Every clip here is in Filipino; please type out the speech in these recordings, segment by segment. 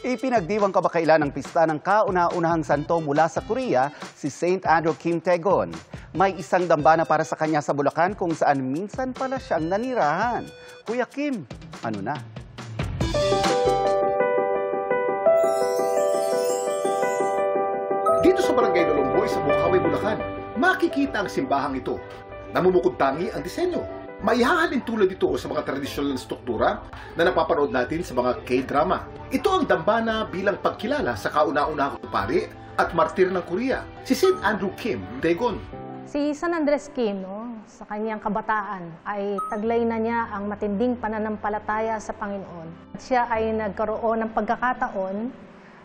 Ipinagdiwang kamakailan ng pista ng kauna-unahang santo mula sa Korea, si Saint Andrew Kim Tae-gon. May isang dambana para sa kanya sa Bulacan kung saan minsan pala siyang nanirahan. Kuya Kim, ano na? Dito sa Barangay Lolomboy sa Bukawi, Bulacan, makikita ang simbahang ito. Namumukod-tangi ang disenyo. Maihahalin tulad ito sa mga tradisyonal na struktura na napapanood natin sa mga K-drama. Ito ang dambana bilang pagkilala sa kauna-unahang pari at martir ng Korea, si Saint Andrew Kim Tae-gon. Si San Andres Kim, sa kanyang kabataan, ay taglay na niya ang matinding pananampalataya sa Panginoon. Siya ay nagkaroon ng pagkakataon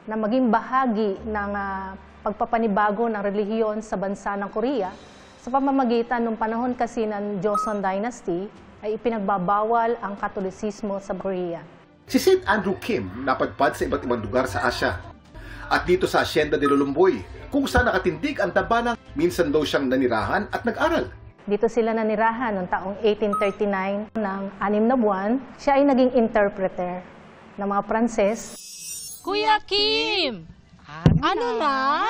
na maging bahagi ng pagpapanibago ng relihiyon sa bansa ng Korea. Sa pamamagitan ng panahon kasi ng Joseon Dynasty, ay ipinagbabawal ang Katolisismo sa Korea. Si Saint Andrew Kim napadpad sa iba't ibang lugar sa Asya. At dito sa Hacienda de Lolomboy, kung saan nakatindig ang dambana, minsan daw siyang nanirahan at nag-aral. Dito sila nanirahan noong taong 1839 ng 6 na buwan. Siya ay naging interpreter ng mga Pranses. Kuya Kim! Ano na?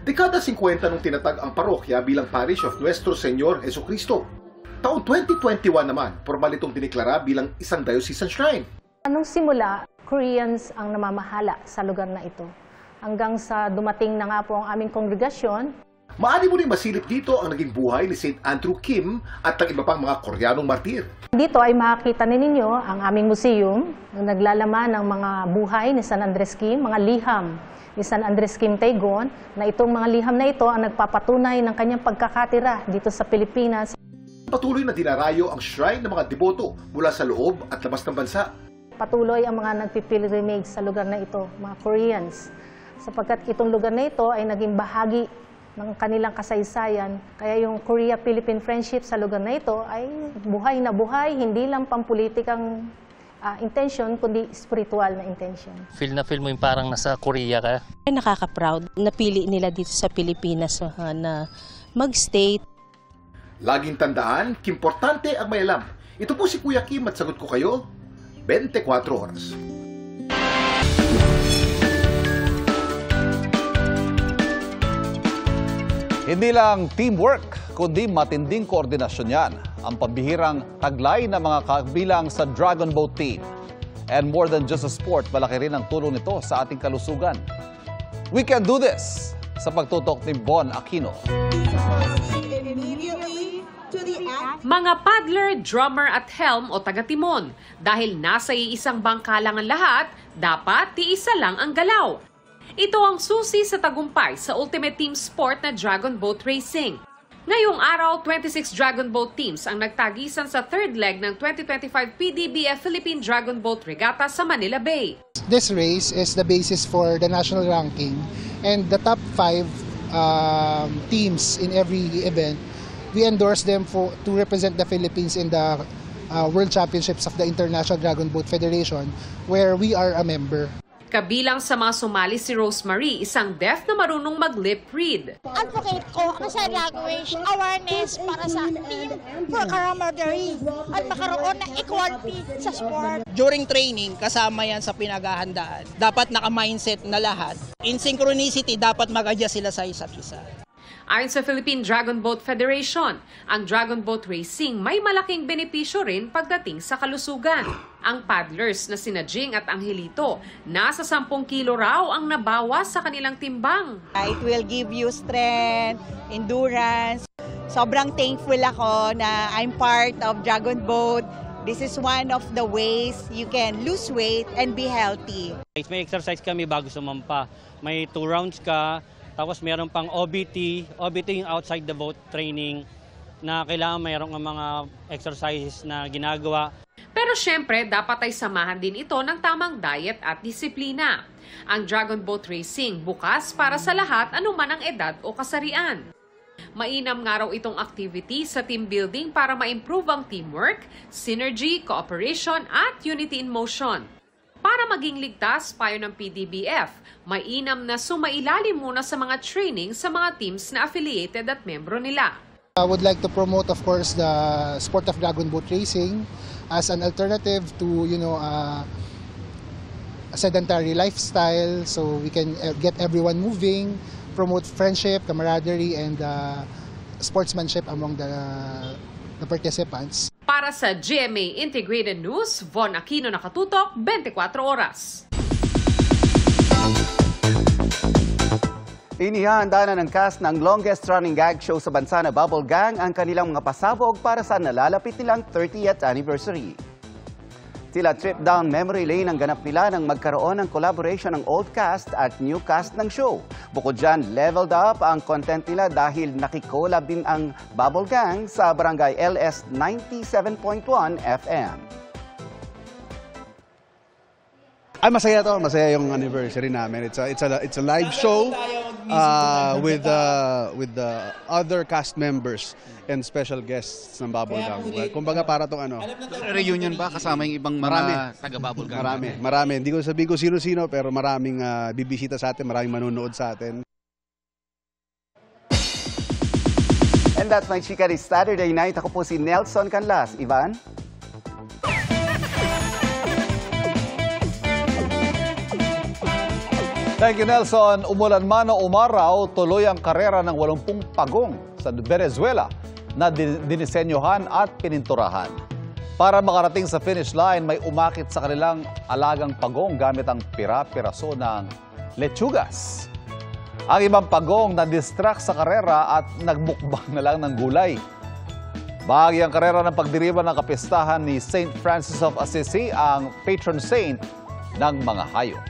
Dekada 50 nung tinatag ang parokya bilang Parish of Nuestro Señor Jesucristo. Taong 2021 naman, formal itong diniklara bilang isang diocesan shrine. Anong simula, Koreans ang namamahala sa lugar na ito. Hanggang sa dumating na nga po ang aming kongregasyon. Maaari mo rin masilip dito ang naging buhay ni Saint Andrew Kim at ang iba pang mga Koreanong martir. Dito ay makikita ninyo ang aming museum na naglalaman ng mga buhay ni San Andres Kim, mga liham ni San Andres Kim Tae-gon, na itong mga liham na ito ang nagpapatunay ng kanyang pagkakatira dito sa Pilipinas. Patuloy na dinarayo ang shrine ng mga deboto mula sa loob at labas ng bansa. Patuloy ang mga nagpipilgrimage sa lugar na ito, mga Koreans, sapagkat itong lugar na ito ay naging bahagi ng kanilang kasaysayan. Kaya yung Korea-Philippine friendship sa lugar na ito ay buhay na buhay, hindi lang pampulitikang intention, kundi spiritual na intention. Feel mo yung parang nasa Korea ka? Nakaka-proud. Napili nila dito sa Pilipinas na mag-stay. Laging tandaan, importante ang may alam. Ito po si Kuya Kim at sagot ko kayo, 24 oras. Hindi lang teamwork, kundi matinding koordinasyon yan ang pambihirang taglay ng mga kabilang sa Dragon Boat team. And more than just a sport, malaki rin ang tulong nito sa ating kalusugan. We can do this sa pagtutok ni Bon Aquino. Mga paddler, drummer at helm o taga-timon. Dahil nasa iisang bangka lang ang lahat, dapat tiisa lang ang galaw. Ito ang susi sa tagumpay sa ultimate team sport na Dragon Boat Racing. Ngayong araw, 26 Dragon Boat teams ang nagtagisan sa third leg ng 2025 PDBF Philippine Dragon Boat Regatta sa Manila Bay. This race is the basis for the national ranking, and the top 5 teams in every event, we endorse them to represent the Philippines in the World Championships of the International Dragon Boat Federation, where we are a member. Kabilang sa mga sumali si Rosemary, isang deaf na marunong mag-lip read. Advocate ko ang sa language awareness para sa team for camaraderie at magkaroon ng equality sa sport. During training, kasama yan sa pinaghahandaan. Dapat naka-mindset na lahat. In synchronicity, dapat mag-adjust sila sa isa't isa. Ayon sa Philippine Dragon Boat Federation, ang Dragon Boat Racing may malaking benepisyo rin pagdating sa kalusugan. Ang paddlers na sina Jing at Angelito, nasa 10 kilo raw ang nabawas sa kanilang timbang. It will give you strength, endurance. Sobrang thankful ako na I'm part of Dragon Boat. This is one of the ways you can lose weight and be healthy. May exercise kami bago sumampa. May 2 rounds ka. Tapos meron pang OBT yung outside the boat training na kailangan mayroong mga exercises na ginagawa. Pero syempre, dapat ay samahan din ito ng tamang diet at disiplina. Ang Dragon Boat Racing bukas para sa lahat anuman ang edad o kasarian. Mainam nga raw itong activity sa team building para ma-improve ang teamwork, synergy, cooperation at unity in motion. Para maging ligtas, payo ng PDBF, mainam na sumailalim muna sa mga training sa mga teams na affiliated at membro nila. I would like to promote, of course, the sport of Dragon Boat Racing as an alternative to, sedentary lifestyle, so we can get everyone moving, promote friendship, camaraderie, and sportsmanship among the participants. Para sa GMA Integrated News, Von Aquino, nakatutok, 24 oras. Inihahanda na ng cast ng longest-running gag show sa bansa na Bubble Gang ang kanilang mga pasabog para sa nalalapit nilang 30th anniversary. Tila trip down memory lane ang ganap nila nang magkaroon ng collaboration ng old cast at new cast ng show. Bukod dyan, leveled up ang content nila dahil nakikolab din ang Bubble Gang sa Barangay LS 97.1 FM. Masaya to. Masaya yung anniversary namin. It's a live show with the other cast members and special guests ng Bubble Gang. Kumbaga para tong ano. Reunion ba kasama yung ibang mga taga-Bubble Gang? Marami. Hindi ko sabihin ko sino-sino pero maraming bibisita sa atin, maraming manonood sa atin. And that's my chika this Saturday night. Ako po si Nelson Canlas. Ivan? Thank you, Nelson. Umulan man o umaraw, tuloy ang karera ng 80 pagong sa Venezuela na dinisenyohan at pininturahan. Para makarating sa finish line, may umakit sa kanilang alagang pagong gamit ang pira-piraso ng lechugas. Ang ibang pagong na-distract sa karera at nagbukbang na lang ng gulay. Bahagi ang karera ng pagdiriba ng kapistahan ni St. Francis of Assisi, ang patron saint ng mga hayop.